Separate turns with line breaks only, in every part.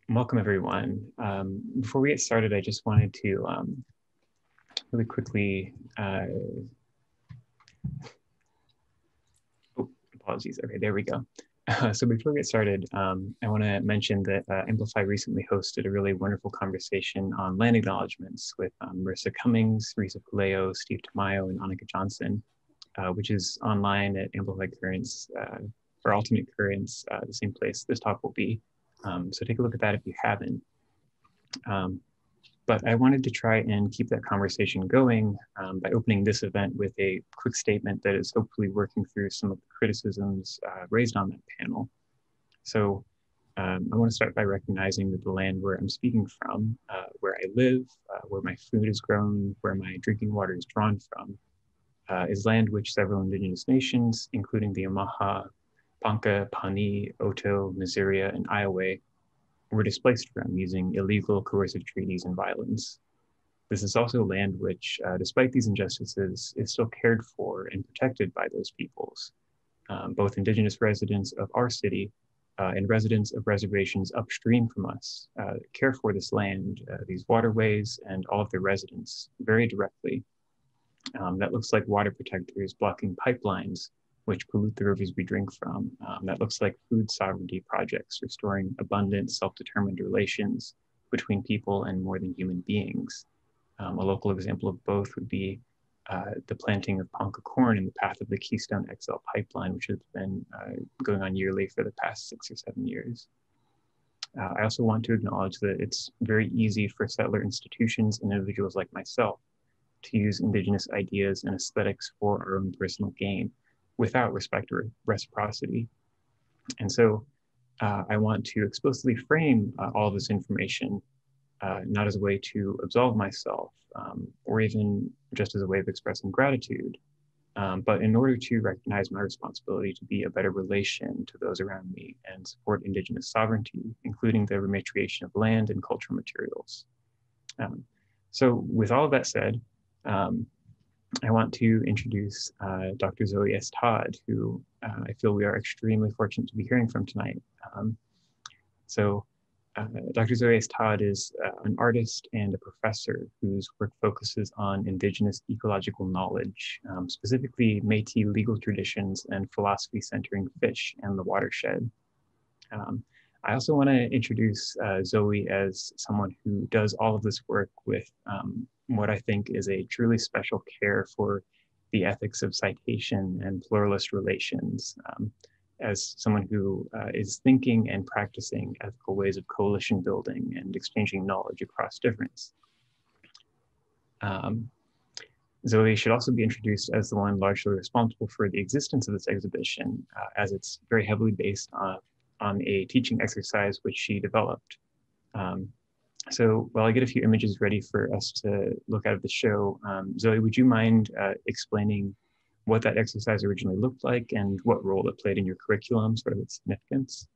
Welcome everyone. Before we get started, I just wanted to really quickly, apologies. Okay, there we go. So before we get started, I want to mention that Amplify recently hosted a really wonderful conversation on land acknowledgements with Marissa Cummings, Risa Puleo, Steve Tamayo, and Annika Johnson, which is online at Amplify Currents or Alternate Currents, the same place this talk will be. So take a look at that if you haven't. But I wanted to try and keep that conversation going by opening this event with a quick statement that is hopefully working through some of the criticisms raised on that panel. So I want to start by recognizing that the land where I'm speaking from, where I live, where my food is grown, where my drinking water is drawn from, is land which several indigenous nations, including the Omaha, Ponca, Pawnee, Oto, Missouria, and Iowa, were displaced from using illegal coercive treaties and violence. This is also land which, despite these injustices, is still cared for and protected by those peoples. Both indigenous residents of our city and residents of reservations upstream from us care for this land, these waterways, and all of their residents very directly. That looks like water protectors blocking pipelines which pollute the rivers we drink from. That looks like food sovereignty projects, restoring abundant, self-determined relations between people and more than human beings. A local example of both would be the planting of Ponca corn in the path of the Keystone XL pipeline, which has been going on yearly for the past 6 or 7 years. I also want to acknowledge that it's very easy for settler institutions and individuals like myself to use indigenous ideas and aesthetics for our own personal gain, without respect or reciprocity. And so I want to explicitly frame all of this information, not as a way to absolve myself or even just as a way of expressing gratitude, but in order to recognize my responsibility to be a better relation to those around me and support indigenous sovereignty, including the rematriation of land and cultural materials. So with all of that said, I want to introduce Dr. Zoe S. Todd, who I feel we are extremely fortunate to be hearing from tonight. Dr. Zoe S. Todd is an artist and a professor whose work focuses on indigenous ecological knowledge, specifically Métis legal traditions and philosophy centering fish and the watershed. I also want to introduce Zoe as someone who does all of this work with what I think is a truly special care for the ethics of citation and pluralist relations, as someone who is thinking and practicing ethical ways of coalition building and exchanging knowledge across difference. Zoe should also be introduced as the one largely responsible for the existence of this exhibition, as it's very heavily based on a teaching exercise which she developed. So while I get a few images ready for us to look at the show, Zoe, would you mind explaining what that exercise originally looked like and what role it played in your curriculum, sort of its significance?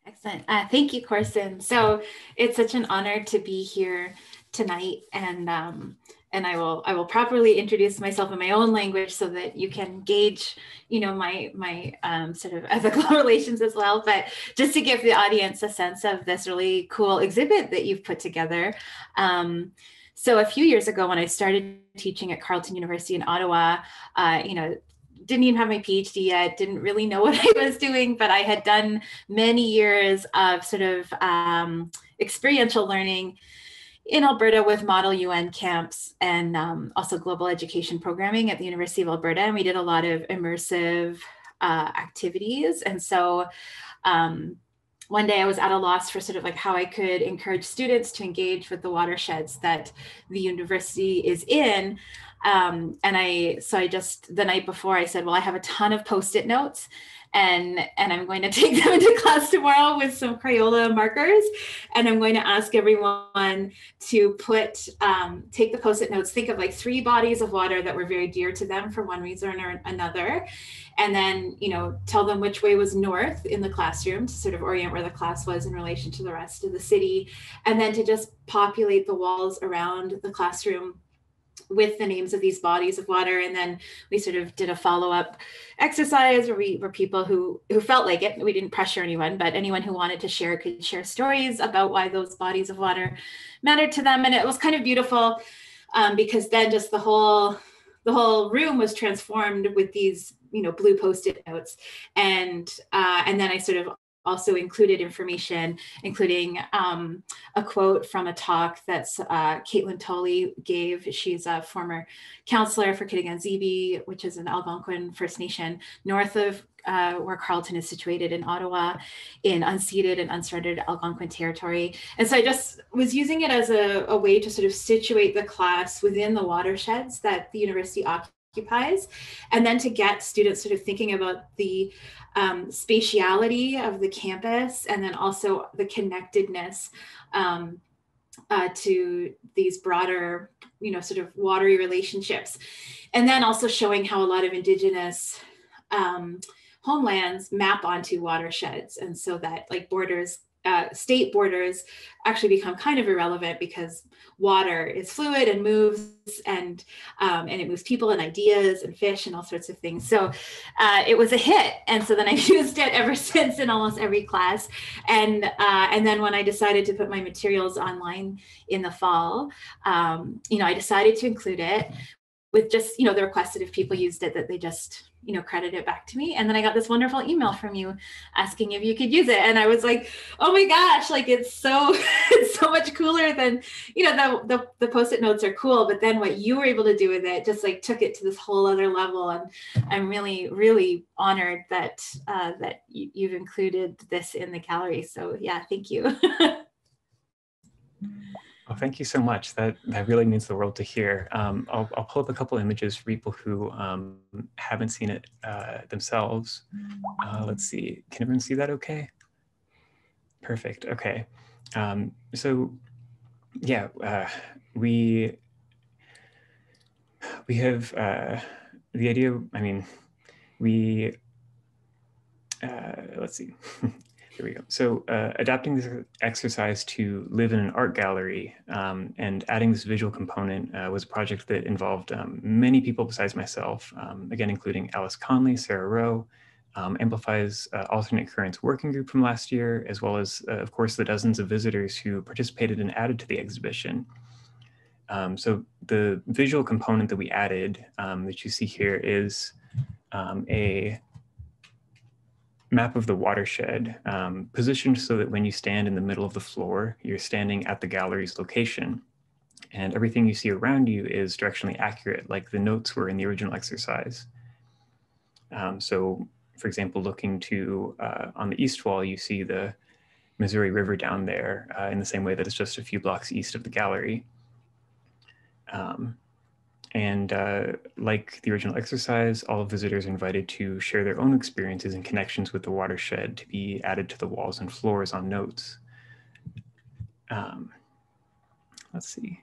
Excellent. Thank you, Corson. So it's such an honor to be here tonight, and I will properly introduce myself in my own language so that you can gauge, my sort of ethical relations as well. But just to give the audience a sense of this really cool exhibit that you've put together. So a few years ago, when I started teaching at Carleton University in Ottawa, didn't even have my PhD yet, didn't really know what I was doing, but I had done many years of sort of experiential learning in Alberta with Model UN camps and also global education programming at the University of Alberta. And we did a lot of immersive activities. And so one day I was at a loss for sort of like how I could encourage students to engage with the watersheds that the university is in. So I just, the night before I said, well, I have a ton of Post-it notes and I'm going to take them into class tomorrow with some Crayola markers. And I'm going to ask everyone to take the Post-it notes, think of like 3 bodies of water that were very dear to them for one reason or another. And then, tell them which way was north in the classroom to sort of orient where the class was in relation to the rest of the city. And then to just populate the walls around the classroom with the names of these bodies of water. And then we sort of did a follow-up exercise where people who felt like it, we didn't pressure anyone, but anyone who wanted to share could share stories about why those bodies of water mattered to them. And it was kind of beautiful because then just the whole room was transformed with these, blue Post-it notes. And then I sort of also included information, including a quote from a talk that Caitlin Tolley gave. She's a former counselor for Kitigan-Zibi, which is an Algonquin First Nation north of where Carleton is situated in Ottawa, in unceded and uncharted Algonquin territory. And so I just was using it as a way to sort of situate the class within the watersheds that the university occupies, and then to get students sort of thinking about the spatiality of the campus, and then also the connectedness to these broader, sort of watery relationships. And then also showing how a lot of Indigenous homelands map onto watersheds. And so that like borders, state borders actually become kind of irrelevant because water is fluid and moves, and it moves people and ideas and fish and all sorts of things. So it was a hit. And so then I've used it ever since in almost every class. And then when I decided to put my materials online in the fall, I decided to include it with just, the request that if people used it, that they just, credit it back to me. And then I got this wonderful email from you asking if you could use it. And I was like, oh my gosh, like it's so much cooler than, the Post-it notes are cool, but then what you were able to do with it just like took it to this whole other level. And I'm really, really honored that you've included this in the gallery. So yeah, thank you.
Well, thank you so much. That really means the world to hear. I'll pull up a couple images for people who haven't seen it themselves. Let's see. Can everyone see that okay? Perfect. Okay. So yeah, we have the idea. I mean, let's see. Here we go. So adapting this exercise to live in an art gallery and adding this visual component was a project that involved many people besides myself, again, including Alice Conley, Sarah Rowe, Amplify's Alternate Currents Working Group from last year, as well as, of course, the dozens of visitors who participated and added to the exhibition. So the visual component that we added that you see here is a map of the watershed, positioned so that when you stand in the middle of the floor, you're standing at the gallery's location. And everything you see around you is directionally accurate, like the notes were in the original exercise. So, for example, looking to, on the east wall, you see the Missouri River down there in the same way that it's just a few blocks east of the gallery. Like the original exercise, all visitors are invited to share their own experiences and connections with the watershed to be added to the walls and floors on notes. Let's see.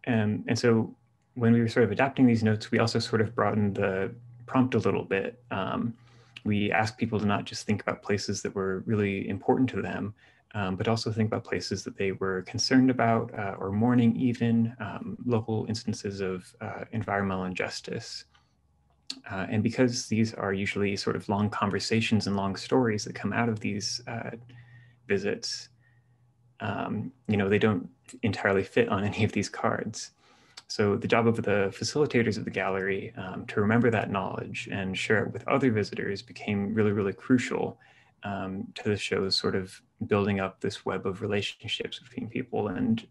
And so when we were sort of adapting these notes, we also sort of broadened the prompt a little bit. We asked people to not just think about places that were really important to them, but also think about places that they were concerned about or mourning even, local instances of environmental injustice. And because these are usually sort of long conversations and long stories that come out of these visits, they don't entirely fit on any of these cards. So the job of the facilitators of the gallery to remember that knowledge and share it with other visitors became really, really crucial to the show's sort of building up this web of relationships between people and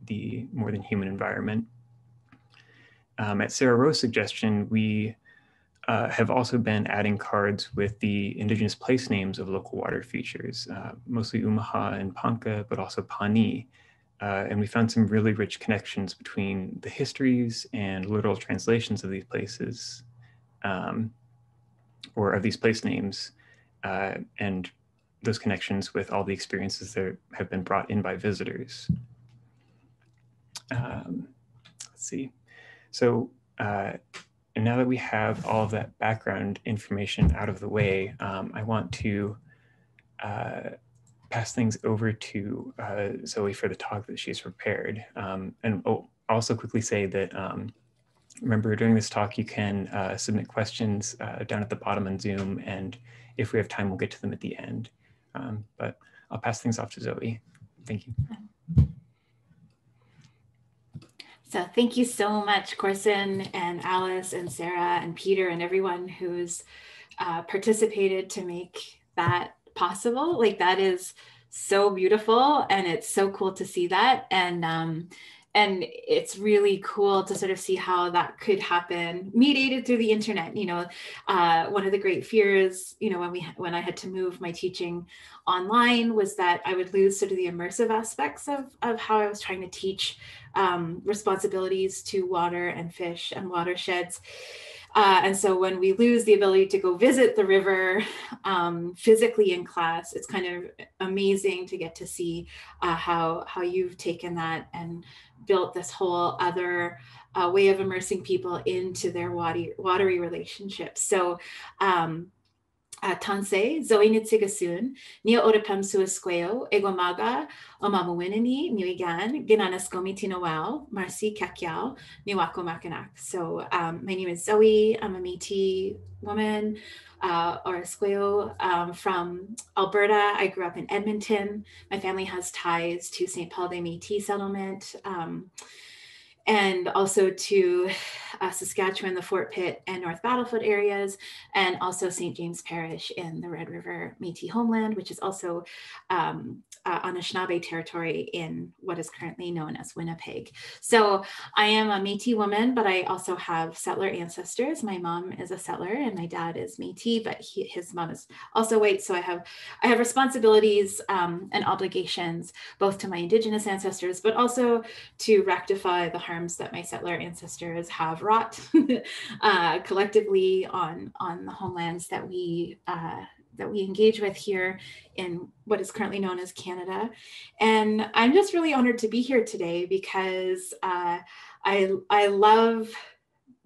the more than human environment. At Sarah Rowe's suggestion, we have also been adding cards with the Indigenous place names of local water features, mostly Umaha and Ponca, but also Pawnee. And we found some really rich connections between the histories and literal translations of these places, or of these place names, and those connections with all the experiences that have been brought in by visitors. Let's see. So, and now that we have all of that background information out of the way, I want to pass things over to Zoe for the talk that she's prepared. And also quickly say that, remember during this talk, you can submit questions down at the bottom on Zoom, and if we have time, we'll get to them at the end. But I'll pass things off to Zoe. Thank you.
So thank you so much, Corson and Alice and Sarah and Peter and everyone who's participated to make that possible. Like, that is so beautiful, and it's so cool to see that. And it's really cool to sort of see how that could happen, mediated through the internet. You know, one of the great fears, you know, when I had to move my teaching online, was that I would lose sort of the immersive aspects of how I was trying to teach responsibilities to water and fish and watersheds. And so when we lose the ability to go visit the river physically in class, it's kind of amazing to get to see how you've taken that and built this whole other way of immersing people into their watery relationships. So Tansei, Zoe Nitsigasun, Nia Orapam Suasqueo, Egomaga, Omamuinini, Niwigan, Ginanaskomi Tinowao, Marci Kakyao, Niwako Makanak. So my name is Zoe. I'm a Métis woman, or Esqueo, from Alberta. I grew up in Edmonton. My family has ties to St. Paul de Métis settlement. And also to Saskatchewan, the Fort Pitt and North Battlefield areas, and also St. James Parish in the Red River Métis homeland, which is also Anishinaabe territory in what is currently known as Winnipeg. So I am a Métis woman, but I also have settler ancestors. My mom is a settler and my dad is Métis, but his mom is also white. So I have responsibilities and obligations both to my Indigenous ancestors, but also to rectify the harms that my settler ancestors have wrought collectively on the homelands that we engage with here in what is currently known as Canada. And I'm just really honored to be here today because I love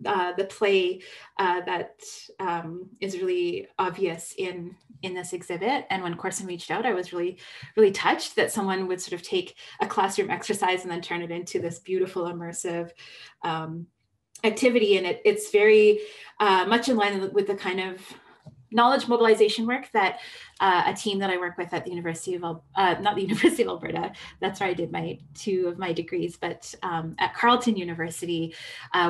the play that is really obvious in this exhibit. And when Corson reached out, I was really, really touched that someone would sort of take a classroom exercise and then turn it into this beautiful, immersive activity. And it's very much in line with the kind of knowledge mobilization work that a team that I work with at the University of, not the University of Alberta, that's where I did two of my degrees, but at Carleton University,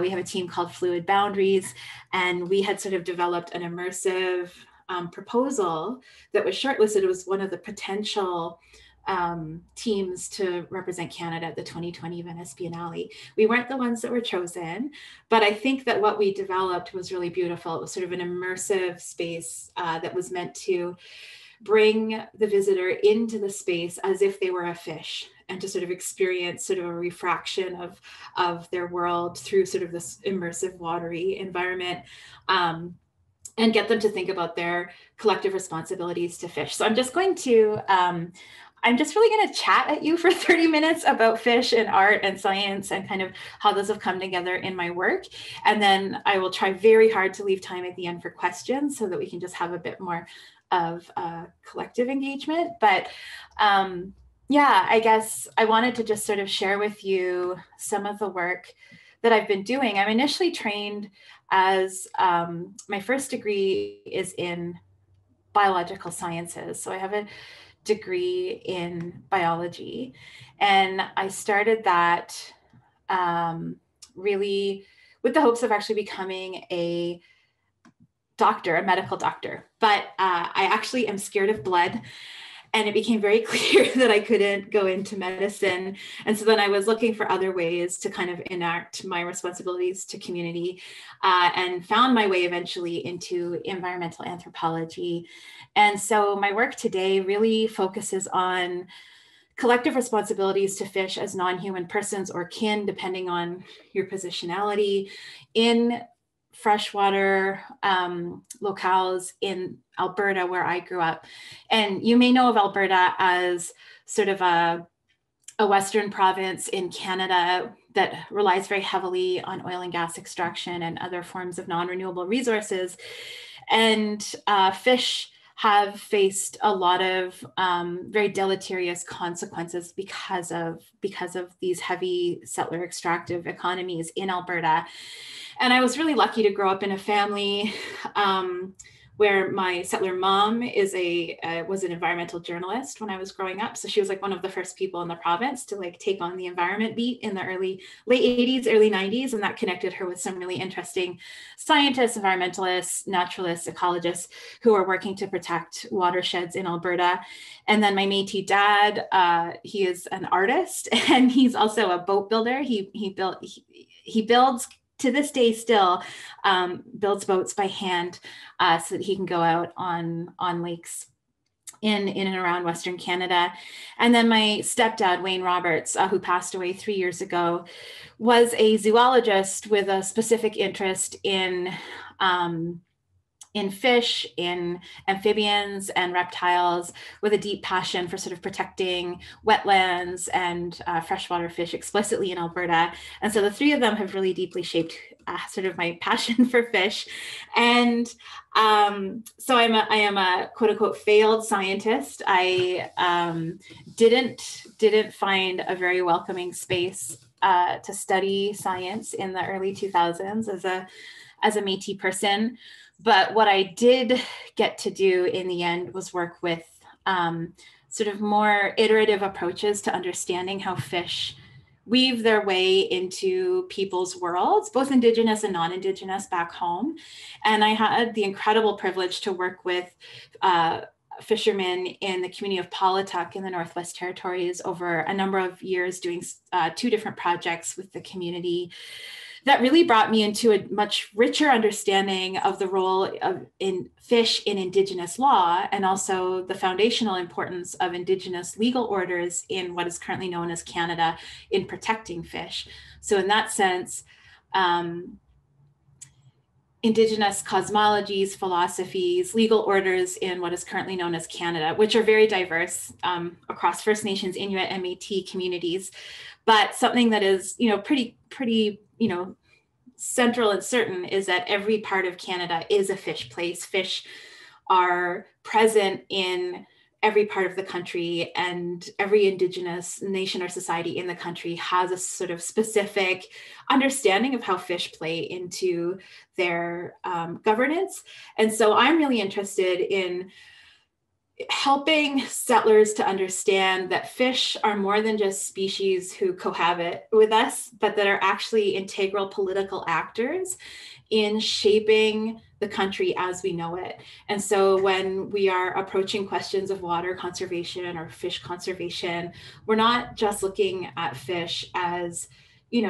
we have a team called Fluid Boundaries, and we had sort of developed an immersive proposal that was shortlisted. It was one of the potential teams to represent Canada at the 2020 Venice Biennale. We weren't the ones that were chosen, but I think that what we developed was really beautiful. It was sort of an immersive space that was meant to bring the visitor into the space as if they were a fish, and to sort of experience sort of a refraction of their world through sort of this immersive watery environment. And get them to think about their collective responsibilities to fish. So I'm just going to I'm just really going to chat at you for 30 minutes about fish and art and science and kind of how those have come together in my work. And then I will try very hard to leave time at the end for questions so that we can just have a bit more of collective engagement. But yeah, I guess I wanted to just sort of share with you some of the work that I've been doing. I'm initially trained as my first degree is in biological sciences. So I have a degree in biology, and I started that really with the hopes of actually becoming a doctor, a medical doctor. But I actually am scared of blood. And it became very clear that I couldn't go into medicine. And so then I was looking for other ways to kind of enact my responsibilities to community, and found my way eventually into environmental anthropology. And so my work today really focuses on collective responsibilities to fish as non-human persons or kin, depending on your positionality, in freshwater locales in Alberta, where I grew up. And you may know of Alberta as sort of a Western province in Canada that relies very heavily on oil and gas extraction and other forms of non-renewable resources. And fish have faced a lot of very deleterious consequences because of these heavy settler extractive economies in Alberta. And I was really lucky to grow up in a family where my settler mom was an environmental journalist when I was growing up. So she was like one of the first people in the province to like take on the environment beat in the late 80s, early 90s. And that connected her with some really interesting scientists, environmentalists, naturalists, ecologists who are working to protect watersheds in Alberta. And then my Métis dad, he is an artist and he's also a boat builder. He builds to this day still builds boats by hand so that he can go out on lakes in and around Western Canada. And then my stepdad, Wayne Roberts, who passed away 3 years ago, was a zoologist with a specific interest in fish, in amphibians and reptiles, with a deep passion for sort of protecting wetlands and freshwater fish explicitly in Alberta. And so the three of them have really deeply shaped sort of my passion for fish. And so I am a quote unquote failed scientist. I didn't find a very welcoming space to study science in the early 2000s as a Métis person. But what I did get to do in the end was work with sort of more iterative approaches to understanding how fish weave their way into people's worlds, both Indigenous and non-Indigenous back home. And I had the incredible privilege to work with fishermen in the community of Paulatuk in the Northwest Territories over a number of years, doing 2 different projects with the community that really brought me into a much richer understanding of the role in fish in Indigenous law, and also the foundational importance of Indigenous legal orders in what is currently known as Canada in protecting fish. So in that sense, Indigenous cosmologies, philosophies, legal orders in what is currently known as Canada, which are very diverse across First Nations, Inuit, and Métis communities, but something that is, pretty, central and certain is that every part of Canada is a fish place. Fish are present in every part of the country, and every Indigenous nation or society in the country has a sort of specific understanding of how fish play into their governance. And so I'm really interested in helping settlers to understand that fish are more than just species who cohabit with us, but that are actually integral political actors in shaping the country as we know it. And so when we are approaching questions of water conservation or fish conservation, we're not just looking at fish as,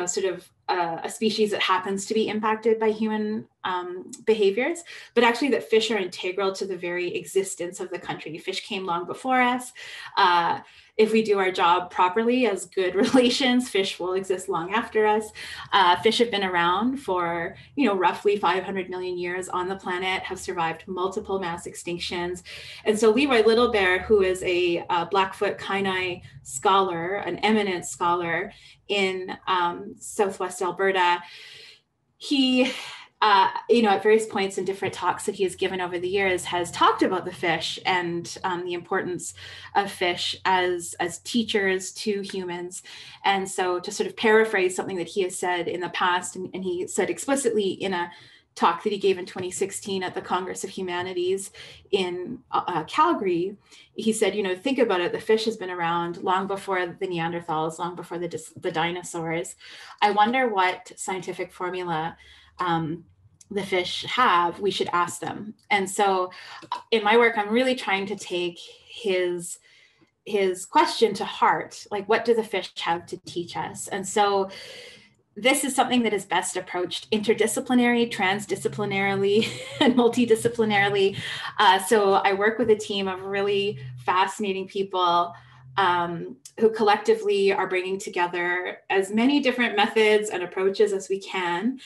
sort of a species that happens to be impacted by human behaviors, but actually that fish are integral to the very existence of the country. Fish came long before us. If we do our job properly as good relations, fish will exist long after us. Fish have been around for, roughly 500 million years on the planet, have survived multiple mass extinctions. And so Leroy Littlebear, who is a Blackfoot Kainai scholar, an eminent scholar in Southwest Alberta, he at various points in different talks that he has given over the years, has talked about the fish and the importance of fish as teachers to humans. And so to sort of paraphrase something that he has said in the past, and he said explicitly in a talk that he gave in 2016 at the Congress of Humanities in Calgary, he said, think about it, the fish has been around long before the Neanderthals, long before the dinosaurs. I wonder what scientific formula the fish have, we should ask them. And so in my work, I'm really trying to take his question to heart, like, what do the fish have to teach us? And so this is something that is best approached interdisciplinary, transdisciplinarily, and multidisciplinarily. So I work with a team of really fascinating people who collectively are bringing together as many different methods and approaches as we can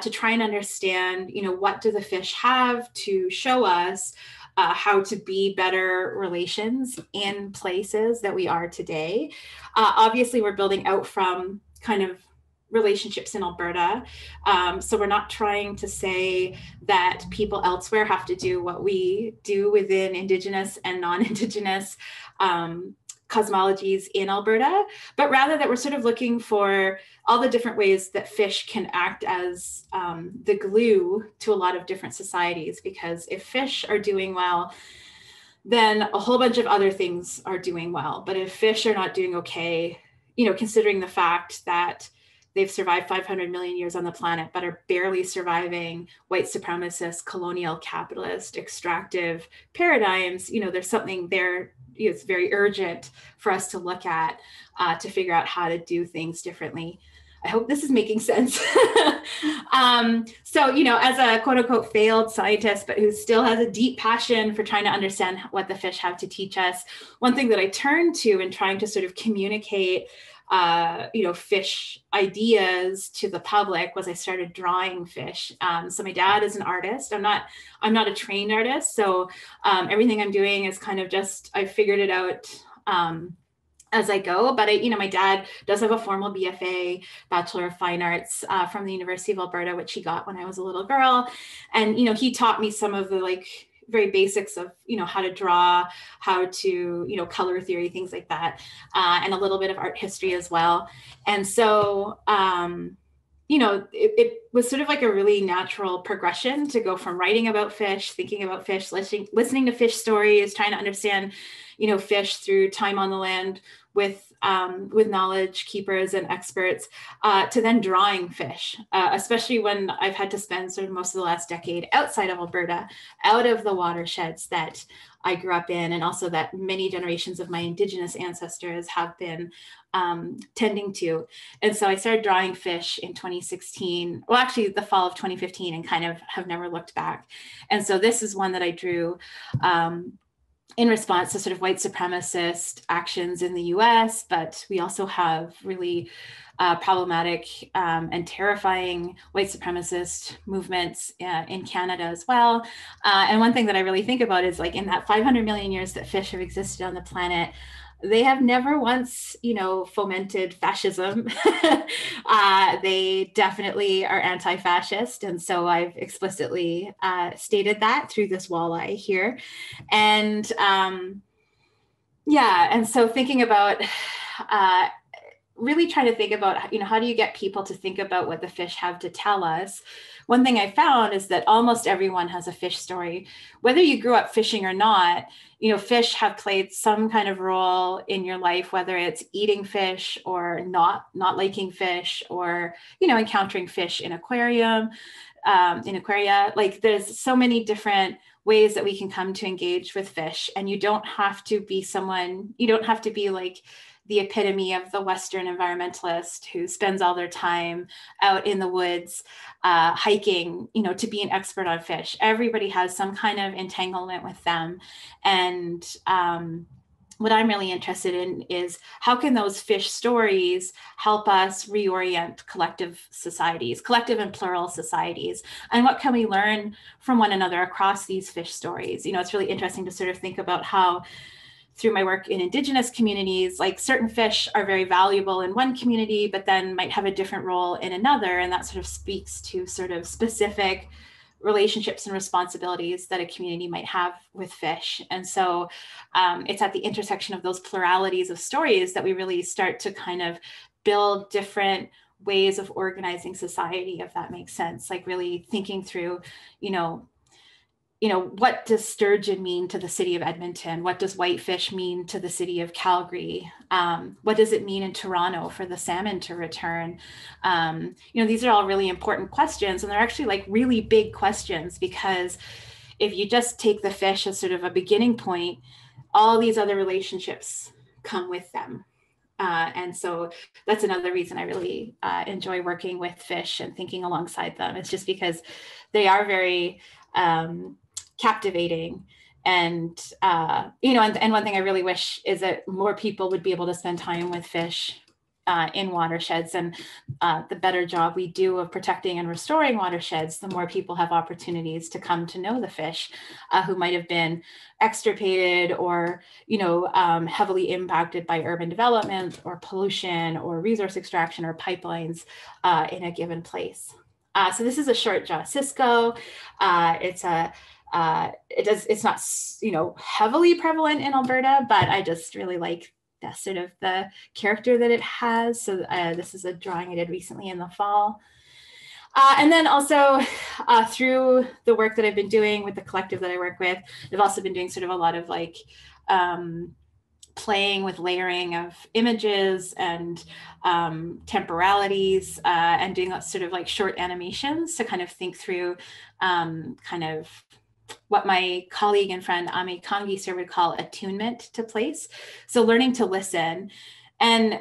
to try and understand, what do the fish have to show us how to be better relations in places that we are today. Obviously, we're building out from kind of relationships in Alberta. So we're not trying to say that people elsewhere have to do what we do within Indigenous and non-Indigenous cosmologies in Alberta, but rather that we're sort of looking for all the different ways that fish can act as the glue to a lot of different societies. Because if fish are doing well, then a whole bunch of other things are doing well. But if fish are not doing okay, considering the fact that they've survived 500 million years on the planet, but are barely surviving white supremacist, colonial, capitalist, extractive paradigms, there's something there. It's very urgent for us to look at to figure out how to do things differently. I hope this is making sense. So, as a quote unquote failed scientist, but who still has a deep passion for trying to understand what the fish have to teach us, one thing that I turned to in trying to sort of communicate fish ideas to the public was I started drawing fish. So my dad is an artist. I'm not a trained artist. So everything I'm doing is kind of just, I figured it out as I go. But my dad does have a formal BFA, Bachelor of Fine Arts, from the University of Alberta, which he got when I was a little girl. And, he taught me some of the very basics of, how to draw, how to, color theory, things like that, and a little bit of art history as well. And so, it was sort of like a really natural progression to go from writing about fish, thinking about fish, listening to fish stories, trying to understand, fish through time on the land with knowledge keepers and experts, to then drawing fish, especially when I've had to spend sort of most of the last decade outside of Alberta, out of the watersheds that I grew up in, and also that many generations of my Indigenous ancestors have been tending to. And so I started drawing fish in 2016, well, actually the fall of 2015, and kind of have never looked back. And so this is one that I drew in response to sort of white supremacist actions in the US, but we also have really problematic and terrifying white supremacist movements in Canada as well. And one thing that I really think about is in that 500 million years that fish have existed on the planet, they have never once, fomented fascism. They definitely are anti-fascist. And so I've explicitly stated that through this walleye here. And and so thinking about, really trying to think about, how do you get people to think about what the fish have to tell us? One thing I found is that almost everyone has a fish story. Whether you grew up fishing or not, fish have played some kind of role in your life, whether it's eating fish or not liking fish, or, encountering fish in aquaria. There's so many different ways that we can come to engage with fish. And you don't have to be the epitome of the Western environmentalist who spends all their time out in the woods hiking, to be an expert on fish. Everybody has some kind of entanglement with them. And what I'm really interested in is how can those fish stories help us reorient collective societies, collective and plural societies, and what can we learn from one another across these fish stories? It's really interesting to sort of think about how, through my work in Indigenous communities, certain fish are very valuable in one community, but then might have a different role in another. And that sort of speaks to sort of specific relationships and responsibilities that a community might have with fish. And so it's at the intersection of those pluralities of stories that we really start to kind of build different ways of organizing society, if that makes sense. Really thinking through, what does sturgeon mean to the city of Edmonton? What does whitefish mean to the city of Calgary? What does it mean in Toronto for the salmon to return? These are all really important questions, and they're actually really big questions, because if you just take the fish as sort of a beginning point, all these other relationships come with them. And so that's another reason I really enjoy working with fish and thinking alongside them. It's just because they are very captivating. And, and one thing I really wish is that more people would be able to spend time with fish in watersheds, and the better job we do of protecting and restoring watersheds, the more people have opportunities to come to know the fish who might have been extirpated or, heavily impacted by urban development or pollution or resource extraction or pipelines in a given place. So this is a shortjaw cisco. It's not, heavily prevalent in Alberta, but I just really like that's sort of the character that it has. So this is a drawing I did recently in the fall. And then also through the work that I've been doing with the collective that I work with, I've also been doing sort of a lot of like playing with layering of images and temporalities and doing sort of like short animations to kind of think through kind of what my colleague and friend Ame Kangiser would call attunement to place. So learning to listen and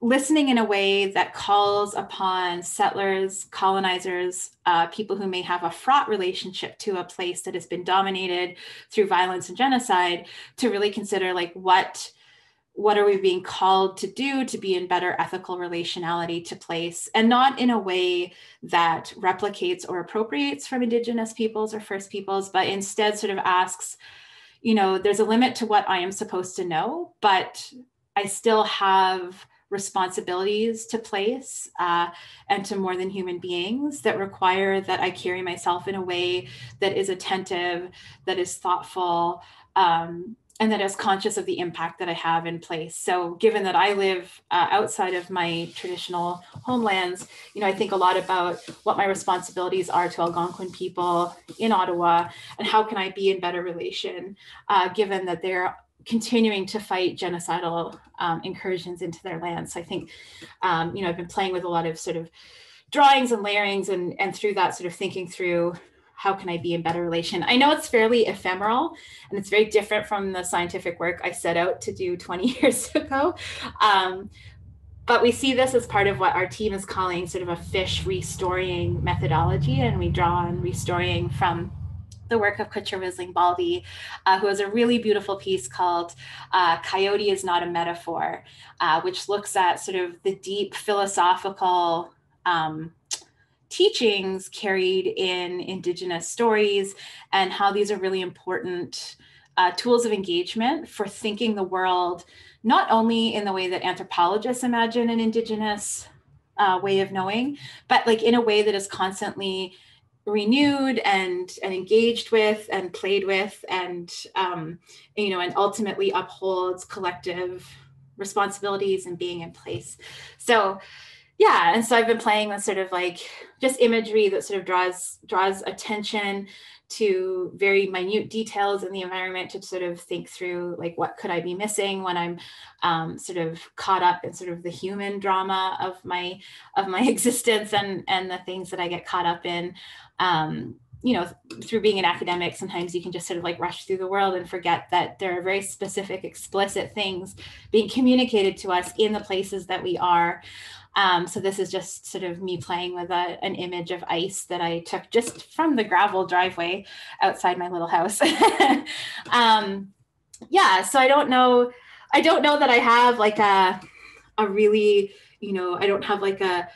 listening in a way that calls upon settlers, colonizers, people who may have a fraught relationship to a place that has been dominated through violence and genocide, to really consider like what are we being called to do to be in better ethical relationality to place, and not in a way that replicates or appropriates from Indigenous peoples or First Peoples, but instead sort of asks, there's a limit to what I am supposed to know, but I still have responsibilities to place and to more than human beings that require that I carry myself in a way that is attentive, that is thoughtful, and that is conscious of the impact that I have in place. So given that I live outside of my traditional homelands, I think a lot about what my responsibilities are to Algonquin people in Ottawa, and how can I be in better relation, given that they're continuing to fight genocidal incursions into their lands. So I think, I've been playing with a lot of sort of drawings and layerings, and through that sort of thinking through how can I be in better relation. I know it's fairly ephemeral and it's very different from the scientific work I set out to do 20 years ago. But we see this as part of what our team is calling sort of a fish restoring methodology. And we draw on restoring from the work of Kutcher Whistling Baldy, who has a really beautiful piece called Coyote is Not a Metaphor, which looks at sort of the deep philosophical teachings carried in Indigenous stories, and how these are really important tools of engagement for thinking the world, not only in the way that anthropologists imagine an Indigenous way of knowing, but like in a way that is constantly renewed and engaged with and played with, and and ultimately upholds collective responsibilities and being in place. So yeah, and so I've been playing with sort of like just imagery that sort of draws attention to very minute details in the environment, to sort of think through like what could I be missing when I'm sort of caught up in sort of the human drama of my existence and the things that I get caught up in. Through being an academic, sometimes you can just sort of like rush through the world and forget that there are very specific, explicit things being communicated to us in the places that we are. So this is just sort of me playing with an image of ice that I took just from the gravel driveway outside my little house. So I don't know that I have like a really, I don't have like a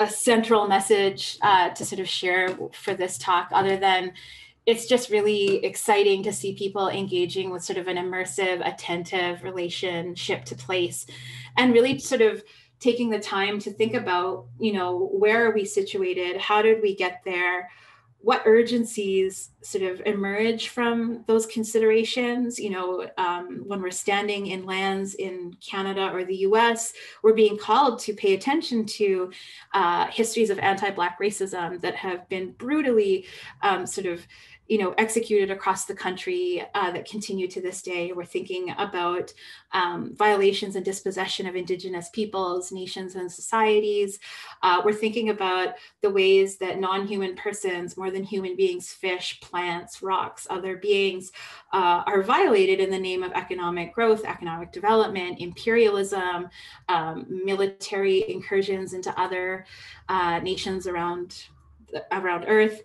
central message to sort of share for this talk, other than it's just really exciting to see people engaging with sort of an immersive, attentive relationship to place, and really sort of taking the time to think about, where are we situated? How did we get there? What urgencies sort of emerge from those considerations? When we're standing in lands in Canada or the US, we're being called to pay attention to histories of anti-Black racism that have been brutally executed across the country that continue to this day. We're thinking about violations and dispossession of Indigenous peoples, nations, and societies. We're thinking about the ways that non-human persons, more than human beings, fish, plants, rocks, other beings, are violated in the name of economic growth, economic development, imperialism, military incursions into other nations around Earth.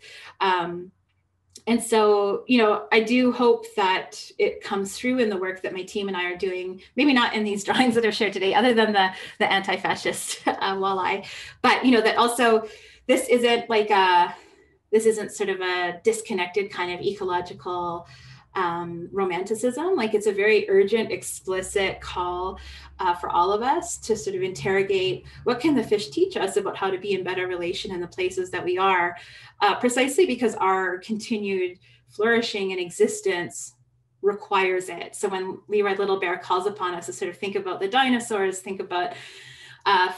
And so, I do hope that it comes through in the work that my team and I are doing, maybe not in these drawings that are shared today, other than the anti-fascist walleye, but, that also this isn't sort of a disconnected kind of ecological romanticism. Like, it's a very urgent, explicit call for all of us to sort of interrogate, what can the fish teach us about how to be in better relation in the places that we are, precisely because our continued flourishing and existence requires it. So when Leroy Little Bear calls upon us to sort of think about the dinosaurs, think about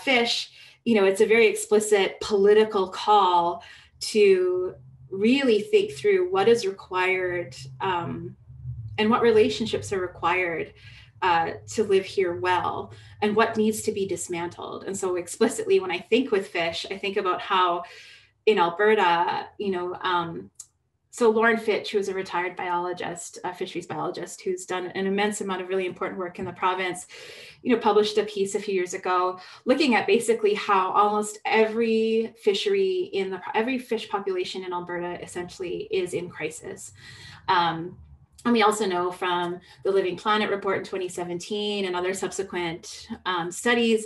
fish, it's a very explicit political call to really think through what is required and what relationships are required to live here well, and what needs to be dismantled. And so explicitly, when I think with fish, I think about how in Alberta, so Lauren Fitch, who is a retired biologist, a fisheries biologist, who's done an immense amount of really important work in the province, published a piece a few years ago looking at basically how almost every fishery every fish population in Alberta essentially is in crisis. And we also know from the Living Planet report in 2017 and other subsequent studies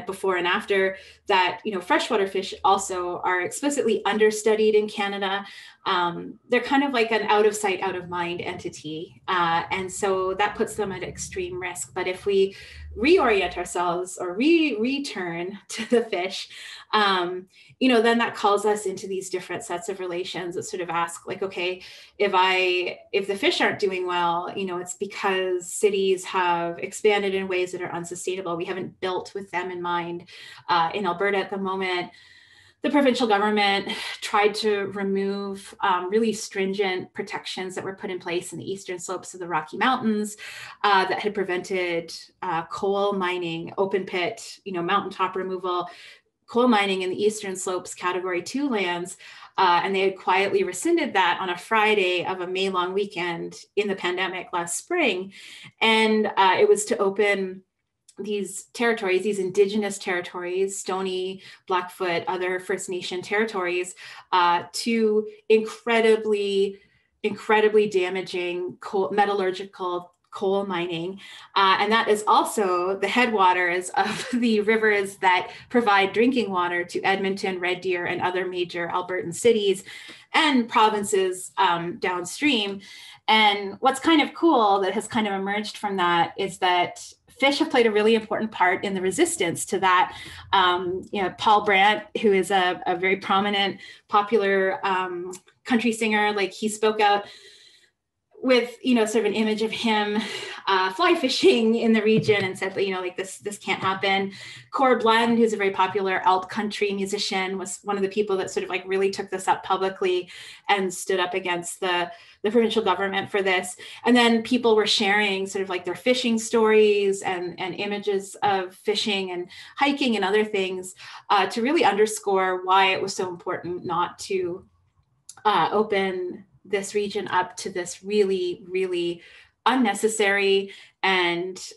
before and after that, freshwater fish also are explicitly understudied in Canada. They're kind of like an out of sight, out of mind entity. And so that puts them at extreme risk. But if we reorient ourselves or return to the fish, then that calls us into these different sets of relations that sort of ask, like, okay, if the fish aren't doing well, it's because cities have expanded in ways that are unsustainable. We haven't built with them in mind. In Alberta at the moment, the provincial government tried to remove really stringent protections that were put in place in the eastern slopes of the Rocky Mountains that had prevented coal mining, open pit, mountaintop removal, coal mining in the eastern slopes Category 2 lands. And they had quietly rescinded that on a Friday of a May long weekend in the pandemic last spring. And it was to open these territories, these Indigenous territories, Stoney, Blackfoot, other First Nation territories, to incredibly damaging metallurgical coal mining. And that is also the headwaters of the rivers that provide drinking water to Edmonton, Red Deer, and other major Albertan cities and provinces downstream. And what's kind of cool that has kind of emerged from that is that fish have played a really important part in the resistance to that. Paul Brandt, who is a very prominent, popular country singer, like, he spoke out with, sort of an image of him fly fishing in the region and said, this can't happen. Cor Blund, who's a very popular alt country musician, was one of the people that sort of like really took this up publicly and stood up against the provincial government for this. And then people were sharing sort of like their fishing stories and images of fishing and hiking and other things to really underscore why it was so important not to open this region up to this really, really unnecessary and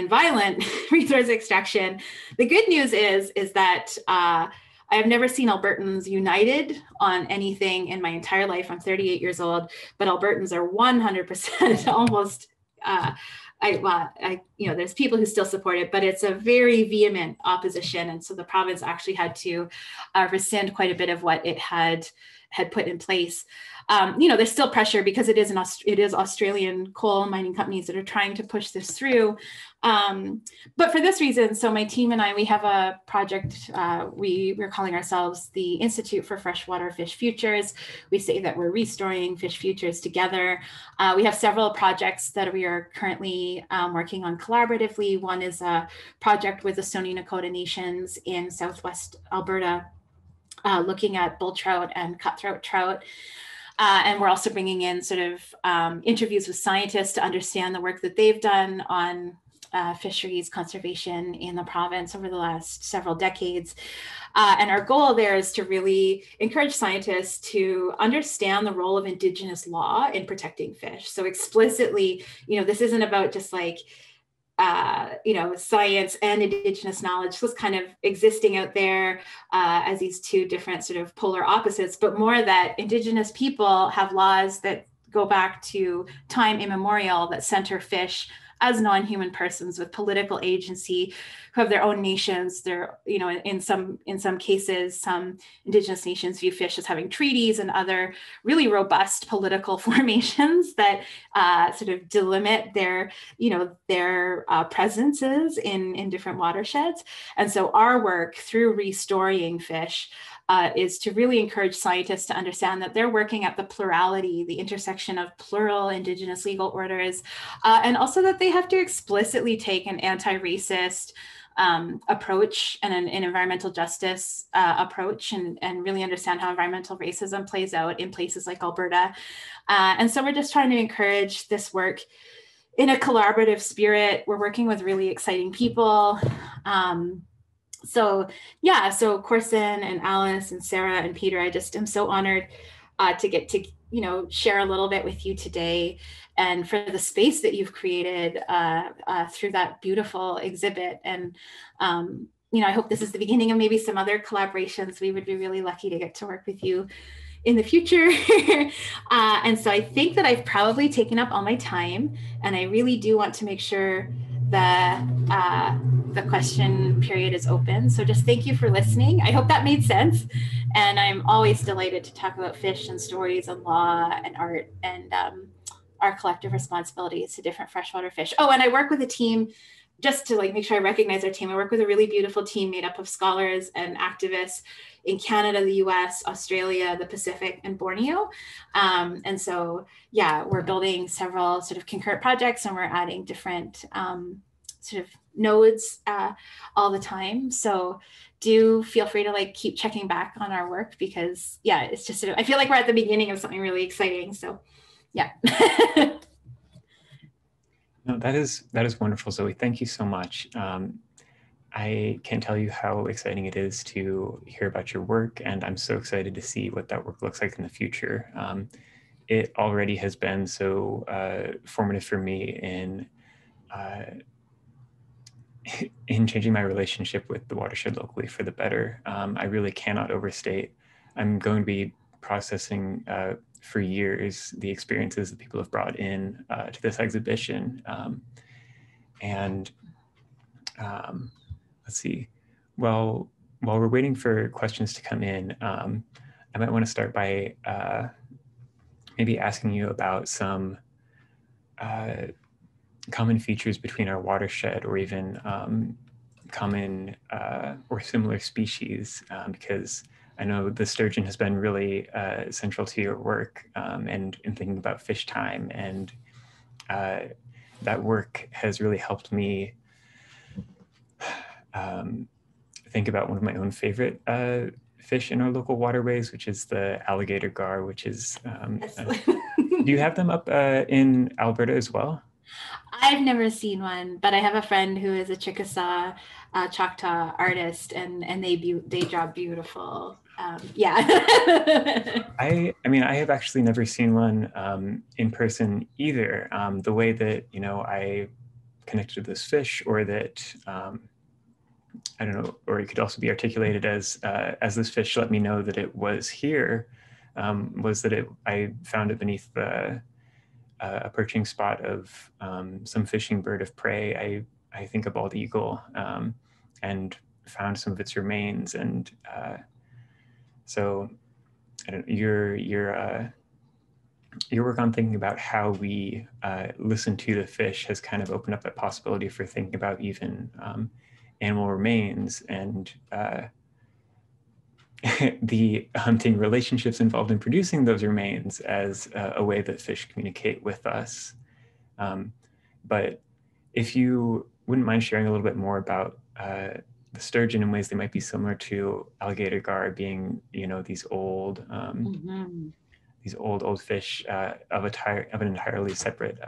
violent resource extraction. The good news is that I have never seen Albertans united on anything in my entire life. I'm 38 years old, but Albertans are 100% almost. There's people who still support it, but it's a very vehement opposition, and so the province actually had to rescind quite a bit of what it had put in place. There's still pressure because it is Australian coal mining companies that are trying to push this through. But for this reason, so my team and I, we have a project, we're calling ourselves the Institute for Freshwater Fish Futures. We say that we're restoring fish futures together. We have several projects that we are currently working on collaboratively. One is a project with the Stoney Nakoda Nations in Southwest Alberta, looking at bull trout and cutthroat trout. And we're also bringing in sort of interviews with scientists to understand the work that they've done on fisheries conservation in the province over the last several decades. And our goal there is to really encourage scientists to understand the role of Indigenous law in protecting fish. So explicitly, this isn't about just like science and Indigenous knowledge was kind of existing out there as these two different sort of polar opposites, but more that Indigenous people have laws that go back to time immemorial that center fish as non-human persons with political agency, who have their own nations. They're, in some cases, some Indigenous nations view fish as having treaties and other really robust political formations that sort of delimit their presences in different watersheds. And so our work through restoring fish is to really encourage scientists to understand that they're working at the plurality, the intersection of plural Indigenous legal orders, and also that they have to explicitly take an anti-racist approach and an environmental justice approach, and really understand how environmental racism plays out in places like Alberta. And so we're just trying to encourage this work in a collaborative spirit. We're working with really exciting people. So Corson and Alice and Sarah and Peter, I just am so honored to get to, share a little bit with you today, and for the space that you've created through that beautiful exhibit. And, I hope this is the beginning of maybe some other collaborations. We would be really lucky to get to work with you in the future. And so I think that I've probably taken up all my time, and I really do want to make sure the question period is open. So just thank you for listening. I hope that made sense. And I'm always delighted to talk about fish and stories and law and art and our collective responsibilities to different freshwater fish. Oh, and I work with a team, just to make sure I recognize our team. I work with a really beautiful team made up of scholars and activists in Canada, the US, Australia, the Pacific, and Borneo. And so, we're building several sort of concurrent projects, and we're adding different sort of nodes all the time. So do feel free to keep checking back on our work, because it's just I feel like we're at the beginning of something really exciting. So
No, that is wonderful, Zoe. Thank you so much. I can't tell you how exciting it is to hear about your work, and I'm so excited to see what that work looks like in the future. It already has been so formative for me in changing my relationship with the watershed locally for the better. I really cannot overstate. I'm going to be processing for years the experiences that people have brought in to this exhibition. Let's see. Well, while we're waiting for questions to come in, I might want to start by maybe asking you about some common features between our watershed, or even common or similar species, because I know the sturgeon has been really central to your work and in thinking about fish time, and that work has really helped me think about one of my own favorite fish in our local waterways, which is the alligator gar, which is, do you have them up in Alberta as well?
I've never seen one, but I have a friend who is a Chickasaw Choctaw artist, and they draw beautiful.
I mean, I have actually never seen one in person either. The way that, I connected to this fish, or that, I don't know, or it could also be articulated as this fish let me know that it was here, was that I found it beneath a perching spot of some fishing bird of prey. I think a bald eagle, and found some of its remains. And so I don't know, your work on thinking about how we listen to the fish has kind of opened up that possibility for thinking about even animal remains, and the hunting relationships involved in producing those remains as a way that fish communicate with us. But if you wouldn't mind sharing a little bit more about the sturgeon in ways they might be similar to alligator gar, being, these old fish of an entirely separate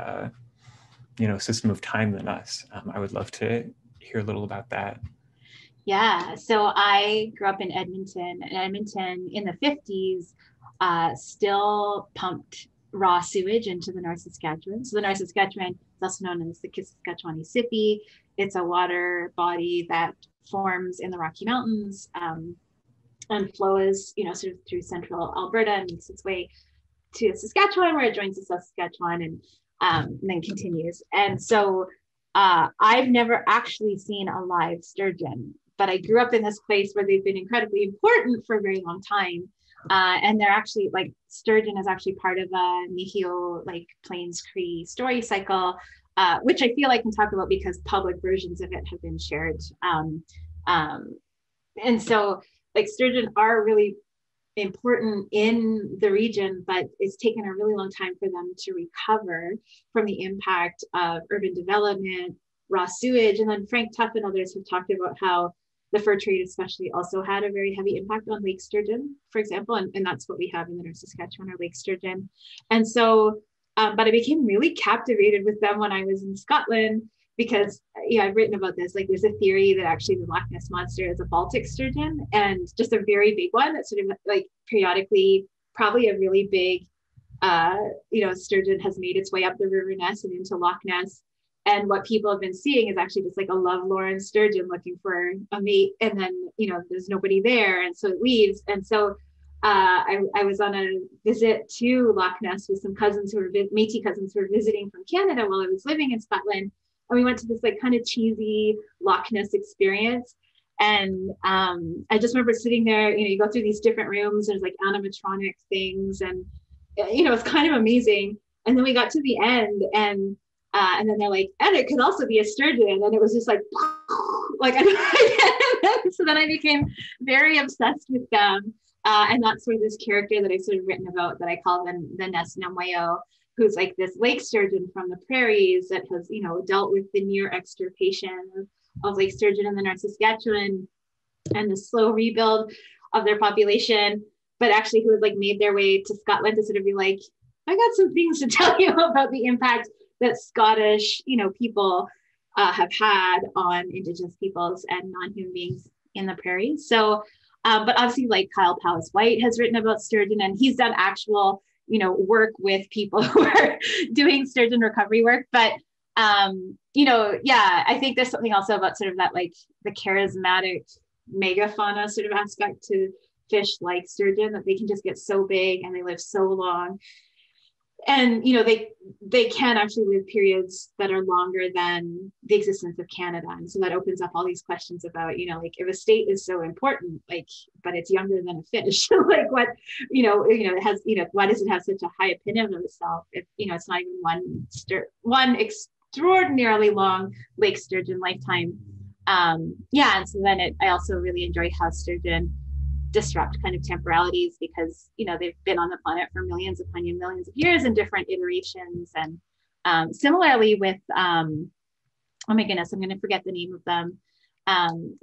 system of time than us. I would love to hear a little about that.
Yeah, so I grew up in Edmonton, and Edmonton in the 50s still pumped raw sewage into the North Saskatchewan. So the North Saskatchewan is also known as the Saskatchewan-Sipi. It's a water body that forms in the Rocky Mountains and flows, sort of through central Alberta and makes its way to Saskatchewan, where it joins the South Saskatchewan and then continues. And so I've never actually seen a live sturgeon, but I grew up in this place where they've been incredibly important for a very long time. And they're actually, like, sturgeon is actually part of a Nihio, like, Plains Cree story cycle, which I feel I can talk about because public versions of it have been shared. And so, like, sturgeon are really important in the region, but it's taken a really long time for them to recover from the impact of urban development, raw sewage. And then Frank Tuff and others have talked about how the fur trade especially also had a very heavy impact on lake sturgeon, for example, and that's what we have in the North Saskatchewan, or lake sturgeon. And so, but I became really captivated with them when I was in Scotland, because I've written about this. Like, there's a theory that actually the Loch Ness Monster is a Baltic sturgeon, and just a very big one that sort of, like, periodically, probably a really big, sturgeon has made its way up the River Ness and into Loch Ness. And what people have been seeing is actually just like a lovelorn sturgeon looking for a mate, and then there's nobody there, and so it leaves. And so I was on a visit to Loch Ness with some cousins who were Métis cousins who were visiting from Canada while I was living in Scotland. And we went to this, like, kind of cheesy Loch Ness experience. And I just remember sitting there, you go through these different rooms, there's like animatronic things, and, it's kind of amazing. And then we got to the end, and then they're like, and it could also be a sturgeon. And it was just like, so then I became very obsessed with them. And that's where this character that I've sort of written about, that I call the Ness Namwayo, who's like this lake sturgeon from the prairies that has, dealt with the near extirpation of lake sturgeon in the North Saskatchewan and the slow rebuild of their population, but actually who had, like, made their way to Scotland to sort of be like, I got some things to tell you about the impact that Scottish, people have had on Indigenous peoples and non-human beings in the prairies. So, but obviously, like, Kyle Powis-White has written about sturgeon, and he's done actual work with people who are doing sturgeon recovery work. But, I think there's something also about sort of that, like, the charismatic megafauna sort of aspect to fish like sturgeon, that they can just get so big and they live so long. And, they can actually live periods that are longer than the existence of Canada. And so that opens up all these questions about, like, if a state is so important, like, but it's younger than a fish, like, what, it has, why does it have such a high opinion of itself if, it's not even one extraordinarily long lake sturgeon lifetime. And so then I also really enjoy how sturgeon disrupt kind of temporalities, because they've been on the planet for millions upon millions of years in different iterations. And similarly with oh my goodness, I'm going to forget the name of them,